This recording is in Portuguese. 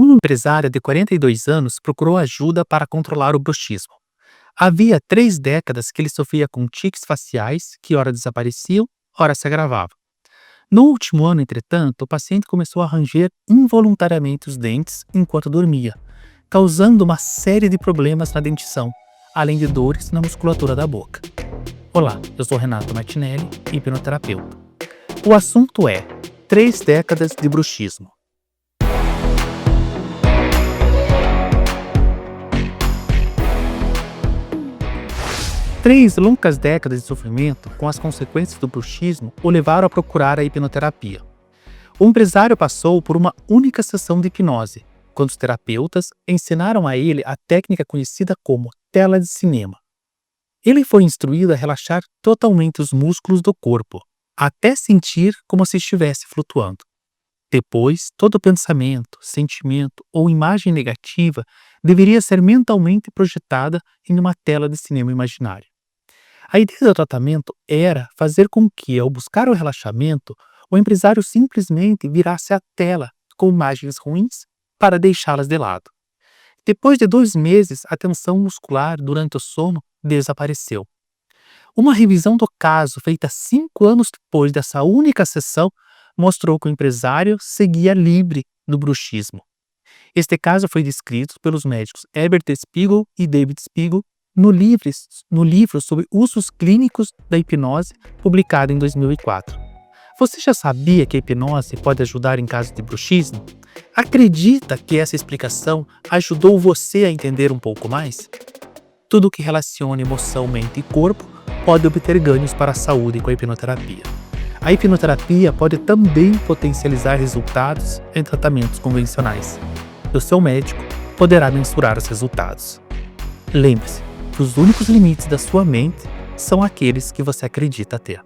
Um empresário de 42 anos procurou ajuda para controlar o bruxismo. Havia 3 décadas que ele sofria com tiques faciais que ora desapareciam, ora se agravavam. No último ano, entretanto, o paciente começou a ranger involuntariamente os dentes enquanto dormia, causando uma série de problemas na dentição, além de dores na musculatura da boca. Olá, eu sou Renato Martinelli, hipnoterapeuta. O assunto é 3 décadas de bruxismo. Três longas décadas de sofrimento com as consequências do bruxismo o levaram a procurar a hipnoterapia. O empresário passou por uma única sessão de hipnose, quando os terapeutas ensinaram a ele a técnica conhecida como tela de cinema. Ele foi instruído a relaxar totalmente os músculos do corpo, até sentir como se estivesse flutuando. Depois, todo pensamento, sentimento ou imagem negativa deveria ser mentalmente projetada em uma tela de cinema imaginária. A ideia do tratamento era fazer com que, ao buscar o relaxamento, o empresário simplesmente virasse a tela com imagens ruins para deixá-las de lado. Depois de 2 meses, a tensão muscular durante o sono desapareceu. Uma revisão do caso feita 5 anos depois dessa única sessão mostrou que o empresário seguia livre do bruxismo. Este caso foi descrito pelos médicos Herbert Spiegel e David Spiegel no livro sobre usos clínicos da hipnose, publicado em 2004. Você já sabia que a hipnose pode ajudar em casos de bruxismo? Acredita que essa explicação ajudou você a entender um pouco mais? Tudo que relaciona emoção, mente e corpo pode obter ganhos para a saúde com a hipnoterapia. A hipnoterapia pode também potencializar resultados em tratamentos convencionais. O seu médico poderá mensurar os resultados. Lembre-se que os únicos limites da sua mente são aqueles que você acredita ter.